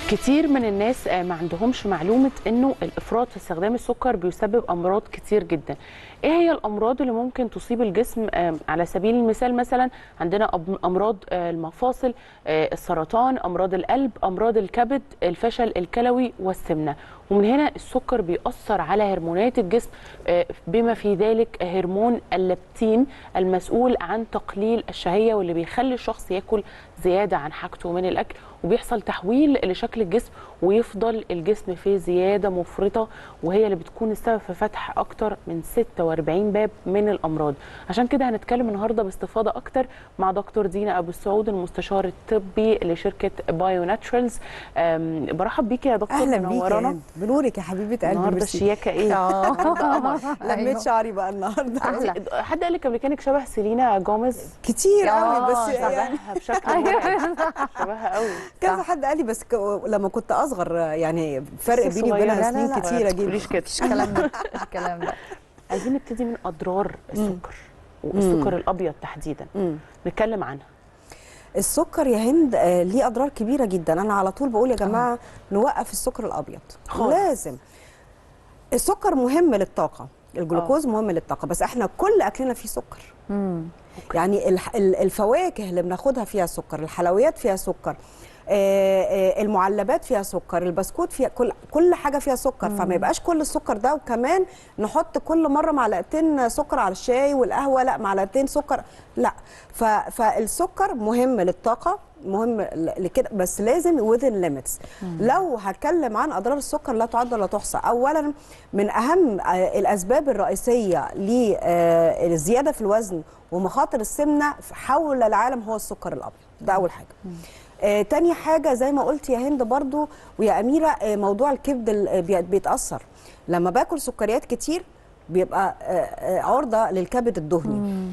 كتير من الناس ما عندهمش معلومة انه الافراط في استخدام السكر بيسبب امراض كتير جدا. ايه هي الامراض اللي ممكن تصيب الجسم؟ على سبيل المثال مثلا عندنا امراض المفاصل، السرطان، امراض القلب، امراض الكبد، الفشل الكلوي والسمنة. ومن هنا السكر بيأثر على هرمونات الجسم، بما في ذلك هرمون الليبتين المسؤول عن تقليل الشهية، واللي بيخلي الشخص ياكل زيادة عن حاجته من الأكل، وبيحصل تحويل لشكل الجسم ويفضل الجسم في زيادة مفرطة، وهي اللي بتكون السبب في فتح أكتر من 46 باب من الأمراض. عشان كده هنتكلم النهاردة باستفاضة أكتر مع دكتور دينا أبو السعود، المستشار الطبي لشركة بايو ناتشرالز. برحب بيكي يا دكتور، اهلا منورانا. بيكي، بنورك يا حبيبه قلبي. النهارده الشياكه ايه؟ النهارده قمر. لميت شعري بقى النهارده. حد قال لك قبل كده انك شبه سيلينا جوميز؟ كتير قوي، بس شبهها بشكل مرعب. شبهها قوي. كذا حد قال لي، بس لما كنت اصغر يعني فرق بيني وبينها سنين كتيره جدا. مش كده الكلام ده الكلام ده. عايزين نبتدي من اضرار السكر والسكر الابيض تحديدا. نتكلم عنها. السكر يا هند ليه اضرار كبيره جدا. انا على طول بقول يا جماعه نوقف السكر الابيض خالص. لازم. السكر مهم للطاقه، الجلوكوز مهم للطاقه، بس احنا كل اكلنا فيه سكر. يعني الفواكه اللي بناخدها فيها سكر، الحلويات فيها سكر، المعلبات فيها سكر، البسكوت فيها، كل حاجه فيها سكر. فما يبقاش كل السكر ده وكمان نحط كل مره معلقتين سكر على الشاي والقهوه، لا معلقتين سكر، لا. فالسكر مهم للطاقه، مهم لكده، بس لازم within limits. لو هتكلم عن اضرار السكر لا تعد ولا تحصى. اولا من اهم الاسباب الرئيسيه للزياده في الوزن ومخاطر السمنه حول العالم هو السكر الابيض، ده اول حاجه. تاني حاجه زي ما قلت يا هند برضو ويا اميره، موضوع الكبد بيتاثر. لما باكل سكريات كتير بيبقى عرضه للكبد الدهني،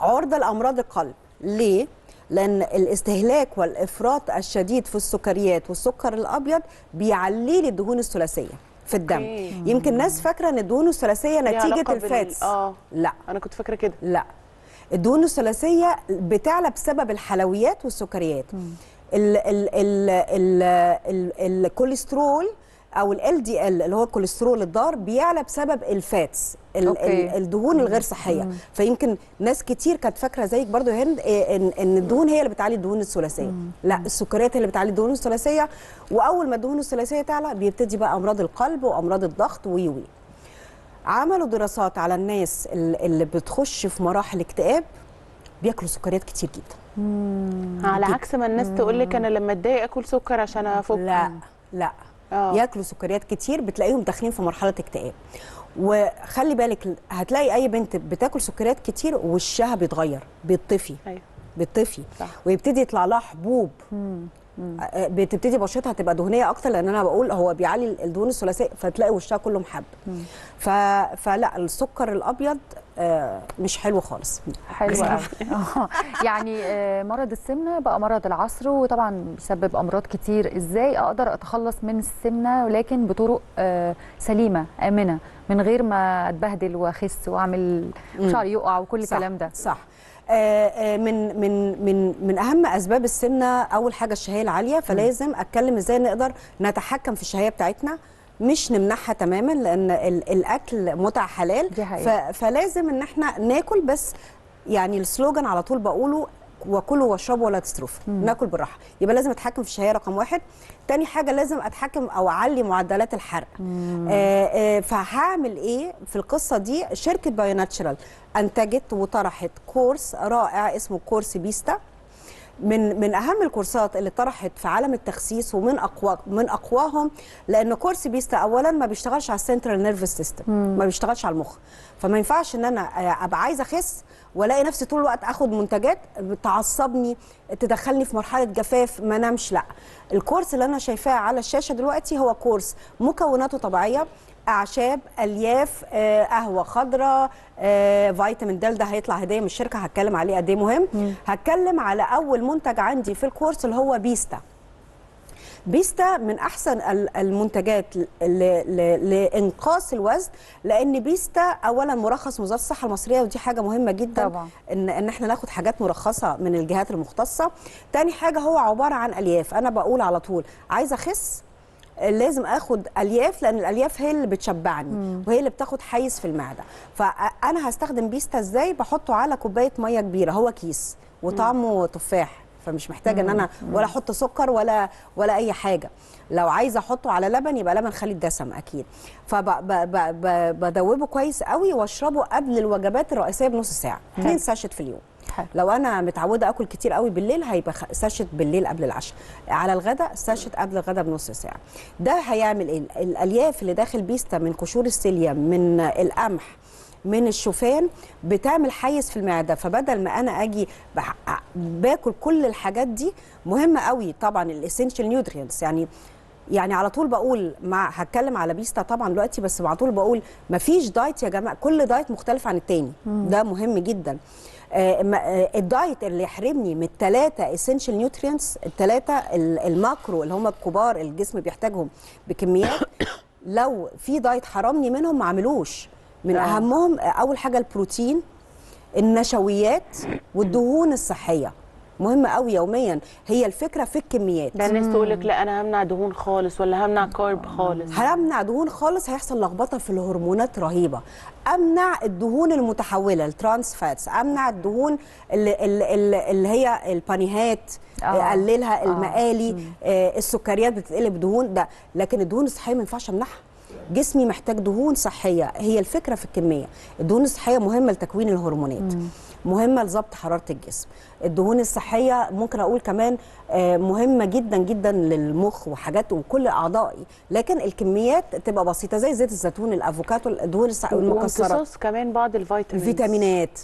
عرضه لامراض القلب. ليه؟ لأن الاستهلاك والإفراط الشديد في السكريات والسكر الأبيض بيعلي لي الدهون الثلاثية في الدم. يمكن ناس فاكرة أن الدهون الثلاثية نتيجة الفاتس. لا، أنا كنت فاكرة كده. لا، الدهون الثلاثية بتعلى بسبب الحلويات والسكريات. الكوليسترول او ال LDL اللي هو الكوليسترول الضار بيعلى بسبب الفاتس، الدهون الغير صحيه. فيمكن ناس كتير كانت فاكره زيك برضو يا هند ان الدهون هي اللي بتعلي الدهون الثلاثيه. لا، السكريات هي اللي بتعلي الدهون الثلاثيه، واول ما الدهون الثلاثيه تعلى بيبتدي بقى امراض القلب وامراض الضغط وي. عملوا دراسات على الناس اللي بتخش في مراحل اكتئاب بياكلوا سكريات كتير جدا. على عكس ما الناس تقول لك انا لما اتضايق اكل سكر عشان افك. لا ياكلوا سكريات كتير بتلاقيهم داخلين في مرحله اكتئاب. وخلي بالك هتلاقي اي بنت بتاكل سكريات كتير وشها بيتغير، بيطفي. ايوه بيطفي ويبتدي يطلع لها حبوب. بتبتدي بشرتها تبقى دهنيه اكتر، لان انا بقول هو بيعلي الدهون الثلاثيه، فتلاقي وشها كله محب. فلا، السكر الابيض مش حلو خالص. حلو قوي. يعني مرض السمنه بقى مرض العصر، وطبعا بيسبب امراض كتير. ازاي اقدر اتخلص من السمنه ولكن بطرق سليمه امنه، من غير ما اتبهدل واخس واعمل شعري يقع وكل الكلام ده؟ صح. من اهم اسباب السمنه اول حاجه الشهيه العاليه. فلازم اتكلم ازاي نقدر نتحكم في الشهيه بتاعتنا، مش نمنعها تماما، لان الاكل متع حلال. فلازم ان احنا ناكل، بس يعني السلوجان على طول بقوله وكلوا واشربوا ولا تسرفوا، ناكل بالراحه. يبقى لازم اتحكم في الشهيه رقم واحد. تاني حاجه لازم اتحكم او اعلي معدلات الحرق. فهعمل ايه في القصه دي؟ شركه بايو ناتشرال انتجت وطرحت كورس رائع اسمه كورس بيستا، من اهم الكورسات اللي طرحت في عالم التخسيس، ومن اقواهم. لان كورس بيستا اولا ما بيشتغلش على السنترال نيرفس سيستم، ما بيشتغلش على المخ. فما ينفعش ان انا ابقى عايزه اخس والاقي نفسي طول الوقت اخد منتجات تعصبني، تدخلني في مرحله جفاف، ما نامش. لا، الكورس اللي انا شايفاه على الشاشه دلوقتي هو كورس مكوناته طبيعيه، اعشاب، الياف، قهوه خضراء، فيتامين د. ده هيطلع هديه من الشركه، هتكلم عليه قد ايه مهم. هتكلم على اول منتج عندي في الكورس اللي هو بيستا. بيستا من احسن المنتجات لانقاص الوزن، لان بيستا اولا مرخص من وزاره الصحه المصريه، ودي حاجه مهمه جدا طبعا. ان احنا ناخد حاجات مرخصه من الجهات المختصه. تاني حاجه هو عباره عن الياف. انا بقول على طول عايزه اخس لازم اخد الياف، لان الالياف هي اللي بتشبعني وهي اللي بتاخد حيز في المعده. فانا هستخدم بيستا ازاي؟ بحطه على كوبايه ميه كبيره، هو كيس وطعمه تفاح، فمش محتاجه ان انا ولا احط سكر ولا اي حاجه. لو عايزه احطه على لبن يبقى لبن خالي الدسم اكيد. فبدوبه كويس قوي واشربه قبل الوجبات الرئيسيه بنص ساعه، 2 ساشت في اليوم. لو انا متعوده اكل كتير قوي بالليل هيبقى ساشت بالليل قبل العشاء، على الغداء ساشت قبل الغداء بنص ساعه. ده هيعمل ايه؟ الالياف اللي داخل بيستا من قشور السيليا، من القمح، من الشوفان، بتعمل حيز في المعده. فبدل ما انا اجي باكل كل الحاجات دي، مهمه قوي طبعا الاسينشال نيوترينتس. يعني على طول بقول، هتكلم على بيستا طبعا دلوقتي، بس على طول بقول مفيش دايت يا جماعه، كل دايت مختلف عن التاني. ده مهم جدا. الدايت اللي يحرمني من الثلاثه اسينشال نيوترينتس، الثلاثه الماكرو اللي هم الكبار الجسم بيحتاجهم بكميات، لو في دايت حرمني منهم ما عملوش. من اهمهم اول حاجه البروتين، النشويات، والدهون الصحيه. مهمه قوي يوميا. هي الفكره في الكميات. ده الناس تقول لك لا انا همنع دهون خالص ولا همنع كارب خالص. همنع دهون خالص هيحصل لخبطه في الهرمونات رهيبه. امنع الدهون المتحوله الترانس فاتس، امنع الدهون اللي هي البانيهات، اقللها، المقالي، السكريات بتتقلب دهون ده. لكن الدهون الصحيه ما ينفعش امنعها. جسمي محتاج دهون صحيه. هي الفكره في الكميه. الدهون الصحيه مهمه لتكوين الهرمونات، مهمه لضبط حراره الجسم. الدهون الصحيه ممكن اقول كمان مهمه جدا جدا للمخ وحاجات وكل اعضائي، لكن الكميات تبقى بسيطه زي زيت الزيتون، الافوكاتو، الدهون الصحيه والمكسرات، وامتصاص كمان بعض الفيتامينات.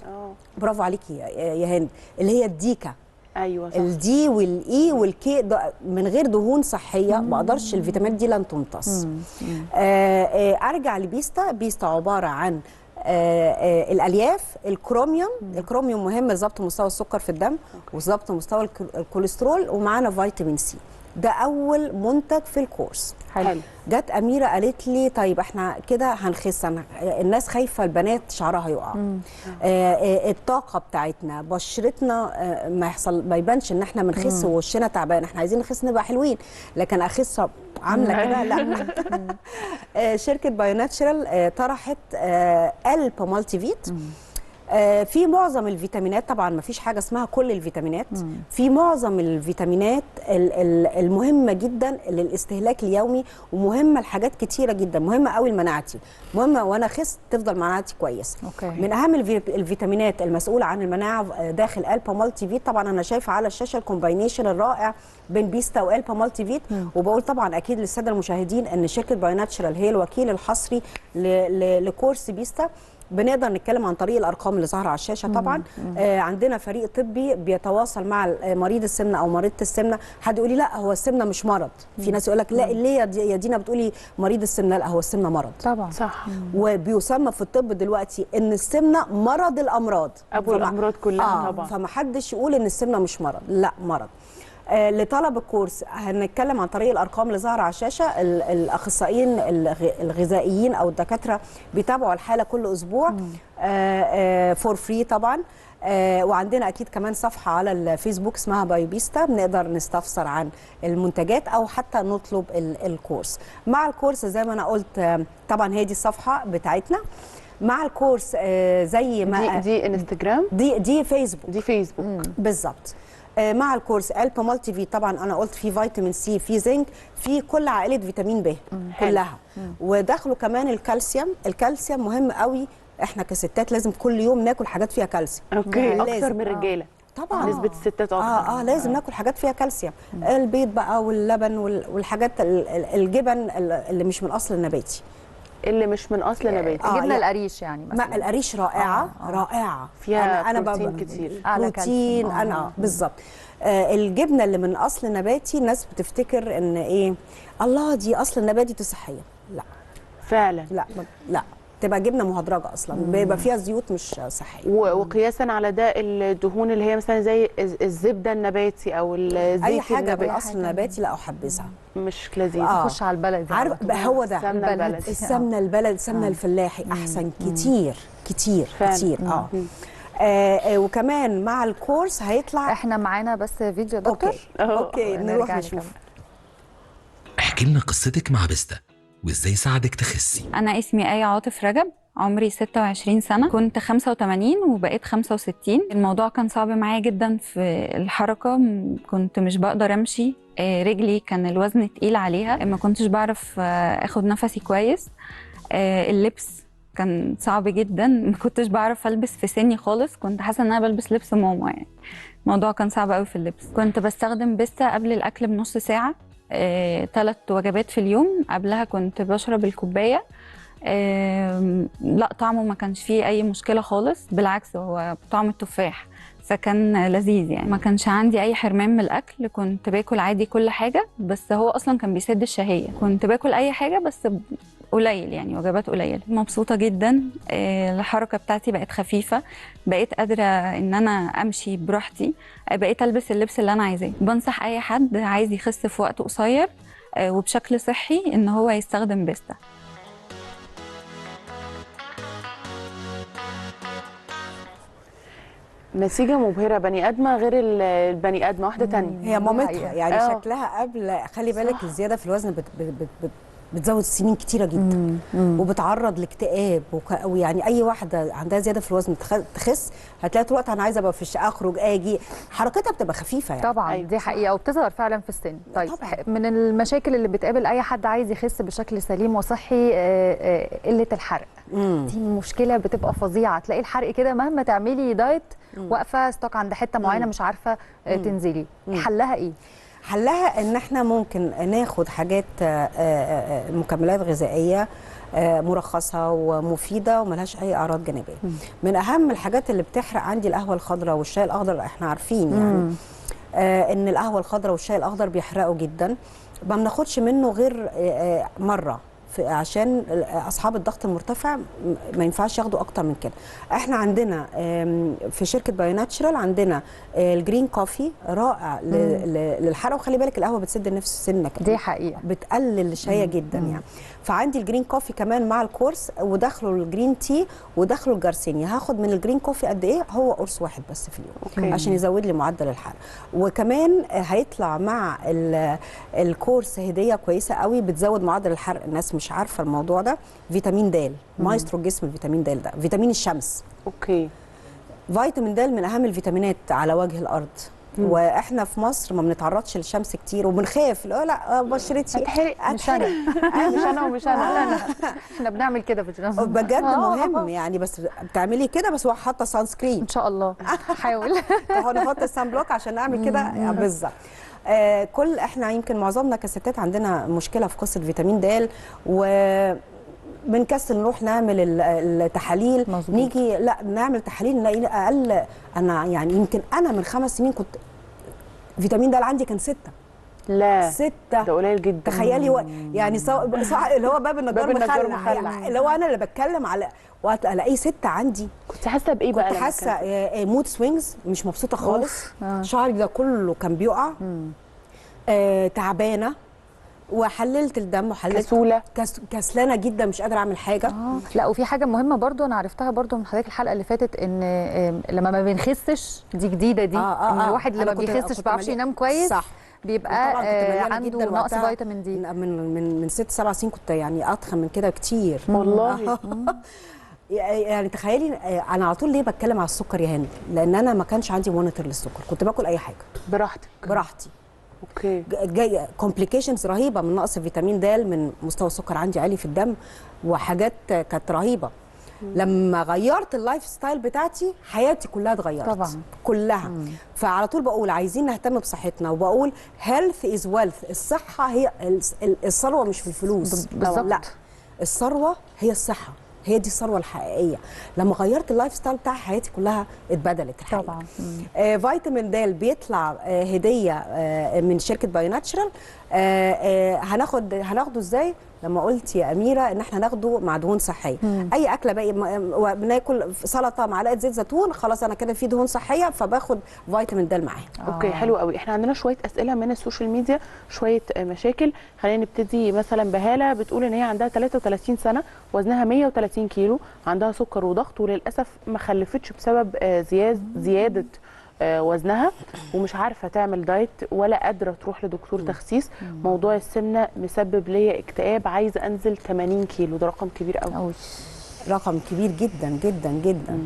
برافو عليكي يا هند، اللي هي الديكا. ايوه صح. الدي والاي والكي من غير دهون صحيه ما اقدرش، الفيتامينات دي لن تمتص. ارجع لبيستا. بيستا عباره عن الالياف، الكروميوم. الكروميوم مهم لضبط مستوى السكر في الدم وضبط مستوى الكوليسترول، ومعانا فيتامين سي. ده اول منتج في الكورس. حلو. جت اميره قالت لي طيب احنا كده هنخس، الناس خايفه البنات شعرها يقع، الطاقه بتاعتنا، بشرتنا ما يبانش ان احنا بنخس ووشنا تعبان، احنا عايزين نخس نبقى حلوين، لكن اخس عامله كده لا. شركه بايو ناتشرال طرحت الب مالتي فيت. في معظم الفيتامينات، طبعا ما فيش حاجه اسمها كل الفيتامينات، في معظم الفيتامينات المهمه جدا للاستهلاك اليومي، ومهمه لحاجات كتيره جدا. مهمه قوي لمناعتي، مهمه وانا خست تفضل مناعتي كويسه. من اهم الفيتامينات المسؤوله عن المناعه داخل البا مالتي فيت. طبعا انا شايفه على الشاشه الكومباينيشن الرائع بين بيستا والبا مالتي فيت. وبقول طبعا اكيد للساده المشاهدين ان شركه بايو ناتشرال هي الوكيل الحصري لكورس بيستا. بنقدر نتكلم عن طريق الارقام اللي ظاهره على الشاشه طبعا. عندنا فريق طبي بيتواصل مع مريض السمنه او مريضه السمنه. حد يقول لي لا هو السمنه مش مرض، في ناس يقول لك لا ليه يا دينا بتقولي مريض السمنه؟ لا، هو السمنه مرض طبعا صح. وبيسمى في الطب دلوقتي ان السمنه مرض الامراض، ابو الامراض كلها طبعا. فمحدش يقول ان السمنه مش مرض، لا مرض. لطلب الكورس هنتكلم عن طريق الارقام اللي ظاهره على الشاشه. الاخصائيين الغذائيين او الدكاتره بيتابعوا الحاله كل اسبوع فور فري طبعا. وعندنا اكيد كمان صفحه على الفيسبوك اسمها بايو بيستا، بنقدر نستفسر عن المنتجات او حتى نطلب الكورس. مع الكورس زي ما انا قلت طبعا هي دي الصفحه بتاعتنا. مع الكورس زي ما دي انستجرام، دي فيسبوك، دي فيسبوك بالظبط. مع الكورس البا مالتي في طبعا انا قلت في فيتامين سي، في زنك، في كل عائله فيتامين ب كلها. وداخله كمان الكالسيوم. الكالسيوم مهم قوي، احنا كستات لازم كل يوم ناكل حاجات فيها كالسيوم. اوكي اكتر من الرجاله طبعا. نسبه الستات اكتر. لازم ناكل حاجات فيها كالسيوم. البيض بقى واللبن والحاجات الجبن اللي مش من اصل النباتي، اللي مش من اصل نباتي. جبنه القريش يعني مثلا. ما القريش رائعه رائعه، فيها بروتين كتير، بروتين. انا بالظبط. الجبنه اللي من اصل نباتي الناس بتفتكر ان ايه، الله دي اصل نباتي دي صحيه. لا فعلا لا بتبقى جبنه مهدرجه اصلا، بيبقى فيها زيوت مش صحيه. وقياسا على ده الدهون اللي هي مثلا زي الزبده النباتي او الزيت اي حاجه النباتي بالاصل نباتي لا احبذها. مش لذيذ. نخش على البلدي على عارف طول. بقى هو ده السمنة البلدي. السمنه البلد، السمنه الفلاحي احسن كتير كتير فعلا. كتير. وكمان مع الكورس هيطلع. احنا معانا بس فيديو يا دكتور. اوكي نروح ونرجع نشوف. نكمل. احكي لنا قصتك مع بيستا وازاي ساعدك تخسي. أنا اسمي آية عاطف رجب، عمري 26 سنة، كنت 85 وبقيت 65. الموضوع كان صعب معايا جدا في الحركة، كنت مش بقدر أمشي، رجلي كان الوزن تقيل عليها، ما كنتش بعرف أخد نفسي كويس، اللبس كان صعب جدا، ما كنتش بعرف ألبس في سني خالص، كنت حاسة إن أنا بلبس لبس ماما يعني. الموضوع كان صعب قوي في اللبس. كنت بستخدم بيستا قبل الأكل بنص ساعة، 3 وجبات في اليوم، قبلها كنت بشرب الكوباية. لا طعمه ما كانش فيه أي مشكلة خالص، بالعكس هو طعم التفاح، فكان لذيذ يعني. ما كانش عندي أي حرمان من الأكل، كنت باكل عادي كل حاجة، بس هو أصلا كان بيسد الشهية، كنت باكل أي حاجة بس قليل يعني، وجبات قليلة. مبسوطة جدا، الحركة بتاعتي بقت خفيفة، بقيت قادرة إن أنا أمشي براحتي، بقيت ألبس اللبس اللي أنا عايزاه. بنصح أي حد عايز يخس في وقت قصير وبشكل صحي إن هو يستخدم بيستا. نتيجه مبهره، بني ادمه غير البني ادمه، واحده تانية. هي مامتها حقيقة. يعني شكلها قبل، خلي بالك الزياده في الوزن بتزود سنين كتيره جدا وبتعرض لاكتئاب ويعني اي واحده عندها زياده في الوزن تخس هتلاقي طول الوقت انا عايزه ابقى في اخرج اجي، حركتها بتبقى خفيفه يعني. طبعا أيوة. دي حقيقه وبتظهر فعلا في السن. طيب طبعاً. من المشاكل اللي بتقابل اي حد عايز يخس بشكل سليم وصحي قله الحرق. دي مشكله بتبقى فظيعه، تلاقي الحرق كده مهما تعملي دايت واقفه ستوك عند حته معينه مش عارفه تنزلي. حلها ايه؟ حلها ان احنا ممكن ناخد حاجات مكملات غذائيه مرخصه ومفيده وملهاش اي اعراض جانبيه. من اهم الحاجات اللي بتحرق عندي القهوه الخضراء والشاي الاخضر، احنا عارفين يعني ان القهوه الخضراء والشاي الاخضر بيحرقوا جدا، ما بناخدش منه غير مره عشان اصحاب الضغط المرتفع ما ينفعش ياخدوا اكتر من كده. احنا عندنا في شركه بايو ناتشرال عندنا الجرين كوفي رائع للحرق، وخلي بالك القهوه بتسد النفس سنه كده، دي حقيقه بتقلل الشهيه جدا يعني. فعندي الجرين كوفي كمان مع الكورس، وداخله الجرين تي وداخله الجارسينيا. هاخد من الجرين كوفي قد ايه؟ هو قرص واحد بس في اليوم عشان يزود لي معدل الحرق. وكمان هيطلع مع الكورس هديه كويسه قوي بتزود معدل الحرق، الناس مش عارفه الموضوع ده. فيتامين د، مايسترو الجسم الفيتامين د ده فيتامين الشمس. فيتامين د من اهم الفيتامينات على وجه الارض. واحنا في مصر ما بنتعرضش للشمس كتير وبنخاف، لا بشرتي هتحرق. مش انا مش انا ومش انا احنا بنعمل كده في الجنة. بجد مهم يعني، بس بتعملي كده بس حاطه سان سكرين ان شاء الله حاول نحط السان بلوك عشان نعمل كده بالظبط. كل احنا يمكن معظمنا كستات عندنا مشكله في قصه فيتامين د، بنكسل نروح نعمل التحاليل. مظبوط. نيجي لا نعمل تحاليل نلاقي اقل. انا يعني يمكن انا من 5 سنين كنت فيتامين د عندي كان 6. لا 6 ده قليل جدا. تخيلي يعني اللي هو باب النجار مخلع يعني، اللي هو انا اللي بتكلم على وقت الاقيه 6 عندي. كنت حاسه بايه بقى؟ كنت حاسه مود سوينجز، مش مبسوطه خالص. شعري ده كله كان بيقع، تعبانه، وحللت الدم وحللت كسوله، كسلانه جدا، مش قادره اعمل حاجه. لا وفي حاجه مهمه برضو انا عرفتها برضو من حضرتك الحلقه اللي فاتت، ان لما ما بنخسش دي جديده دي، ان الواحد لما بيخسش ما بيعرفش ينام كويس، صح. بيبقى عنده نقص فيتامين دي. من 6 7 سنين كنت يعني اضخم من كده كتير والله. يعني تخيلي انا على طول ليه بتكلم على السكر يا هند؟ لان انا ما كانش عندي مونيتور للسكر، كنت باكل اي حاجه براحتي. اوكي. جاي كومبليكيشنز رهيبه من نقص فيتامين د، من مستوى السكر عندي عالي في الدم، وحاجات كانت رهيبه. لما غيرت اللايف ستايل بتاعتي حياتي كلها اتغيرت طبعا كلها. فعلى طول بقول عايزين نهتم بصحتنا، وبقول هيلث از ويلث، الصحه هي الثروه مش في الفلوس بالظبط. لا، الثروه هي الصحه، هي دي الثروه الحقيقيه. لما غيرت اللايف ستايل بتاع حياتي كلها اتبدلت الحقيقه. طبعا. فيتامين د بيطلع هديه من شركه بايو ناتشرال. هناخده ازاي؟ لما قلت يا اميره ان احنا ناخده مع دهون صحيه. اي اكله باقي بناكل سلطه معلقه زيت زيتون، خلاص انا كده في دهون صحيه فباخد فيتامين د معاها. اوكي حلو قوي. احنا عندنا شويه اسئله من السوشيال ميديا، شويه مشاكل. خلينا نبتدي مثلا بهاله، بتقول ان هي عندها 33 سنه، وزنها 130 كيلو، عندها سكر وضغط، وللاسف ما خلفتش بسبب زياده وزنها، ومش عارفه تعمل دايت ولا قادره تروح لدكتور تخسيس. موضوع السمنه مسبب ليا اكتئاب، عايزه انزل 80 كيلو. ده رقم كبير قوي. رقم كبير جدا جدا جدا.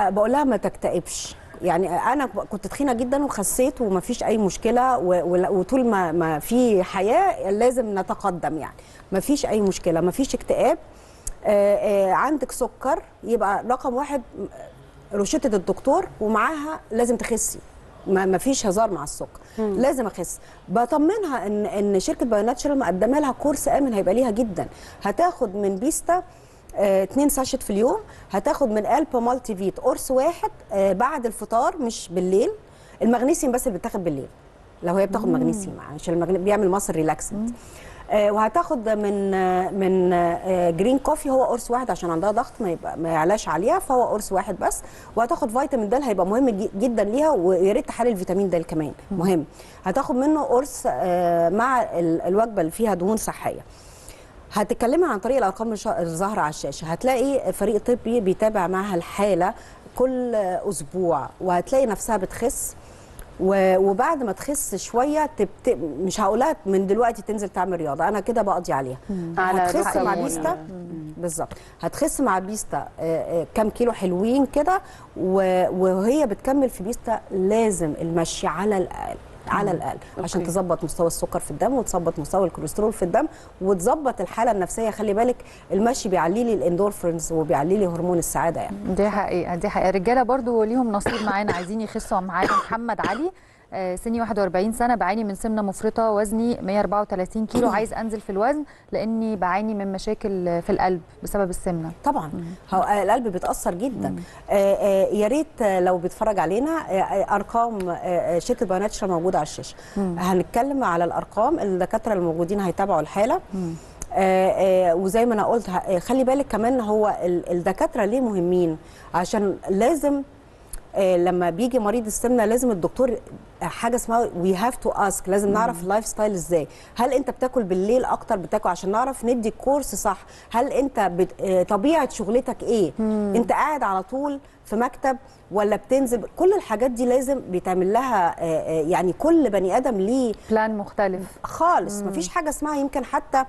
بقول لها ما تكتئبش. يعني انا كنت تخينه جدا وخسيت ومفيش اي مشكله، وطول ما في حياه لازم نتقدم، يعني مفيش اي مشكله، مفيش اكتئاب. عندك سكر، يبقى رقم واحد روشته الدكتور، ومعاها لازم تخسي، ما فيش هزار مع السكر. لازم اخس. بطمنها ان شركه بايو ناتشرال مقدمه لها كورس امن هيبقى ليها جدا. هتاخد من بيستا 2 ساشت في اليوم، هتاخد من البا مالتي فيت قرص واحد بعد الفطار مش بالليل. المغنيسيوم بس اللي بتاخد بالليل لو هي بتاخد مغنيسيوم، عشان بيعمل مصر ريلاكسنت. وهتاخد من جرين كوفي هو قرص واحد عشان عندها ضغط ما يعلاش عليها، فهو قرص واحد بس. وهتاخد فيتامين د هيبقى مهم جدا ليها، ويا ريت تحلل الفيتامين د كمان مهم. هتاخد منه قرص مع الوجبه اللي فيها دهون صحيه. هتتكلمي عن طريق الارقام الظاهره على الشاشه، هتلاقي فريق طبي بيتابع معها الحاله كل اسبوع، وهتلاقي نفسها بتخس. وبعد ما تخس شويه مش هقولها من دلوقتي تنزل تعمل رياضه، انا كده بقضي عليها. هتخس مع بيستا بالظبط، هتخس مع بيستا كام كيلو حلوين كده، وهي بتكمل في بيستا لازم المشي على الاقل عشان تظبط مستوى السكر في الدم، وتظبط مستوى الكوليسترول في الدم، وتظبط الحاله النفسيه. خلي بالك المشي بيعلي لي الاندورفينز وبيعلي لي هرمون السعاده يعني. دي حقيقه، دي حقيقه. الرجاله برضو ليهم نصيب معانا، عايزين يخسوا. معانا محمد علي، سني 41 سنه، بعاني من سمنه مفرطه، وزني 134 كيلو، عايز انزل في الوزن لاني بعاني من مشاكل في القلب بسبب السمنه. طبعا القلب بيتاثر جدا. يا ريت لو بيتفرج علينا ارقام شركه بايو ناتشرال موجوده على الشاشه. هنتكلم على الارقام، الدكاتره الموجودين هيتابعوا الحاله. وزي ما انا قلت خلي بالك كمان، هو الدكاتره ليه مهمين؟ عشان لازم لما بيجي مريض السمنه لازم الدكتور حاجه اسمها وي هاف تو اسك، لازم نعرف اللايف ستايل ازاي. هل انت بتاكل بالليل اكتر بتاكل عشان نعرف ندي كورس صح؟ هل انت طبيعه شغلتك ايه؟ انت قاعد على طول في مكتب ولا بتنزل؟ كل الحاجات دي لازم بيتعمل لها يعني كل بني ادم ليه بلان مختلف خالص. مفيش حاجه اسمها، يمكن حتى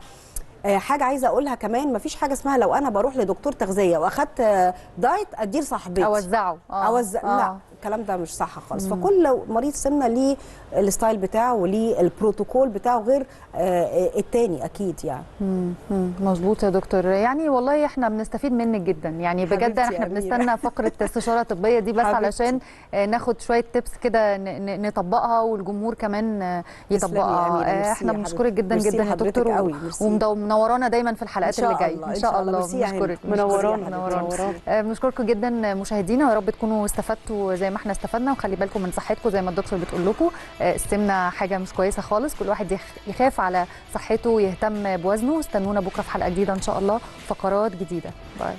حاجه عايزه اقولها كمان، مفيش حاجه اسمها لو انا بروح لدكتور تغذيه واخدت دايت اديه لصاحبتي اوزعه. لا، الكلام ده مش صح خالص. فكل مريض سمنه ليه الستايل بتاعه وليه البروتوكول بتاعه غير التاني اكيد يعني. مظبوط يا دكتور. يعني والله احنا بنستفيد منك جدا، يعني بجد احنا بنستنى فقره استشاره طبيه دي بس علشان ناخد شويه تيبس كده نطبقها والجمهور كمان يطبقها. احنا بنشكرك جدا جدا يا دكتور، ومنورانا دايما في الحلقات اللي جايه ان شاء الله. بنشكرك، منورانا. بنشكركم جدا مشاهدينا، ويا رب تكونوا استفدتوا زي ما احنا استفدنا. وخلي بالكم من صحتكم زي ما الدكتور بتقول لكم، السمنه حاجه مش كويسه خالص. كل واحد يخاف على صحته ويهتم بوزنه. استنونا بكره في حلقه جديده ان شاء الله، فقرات جديده. باي.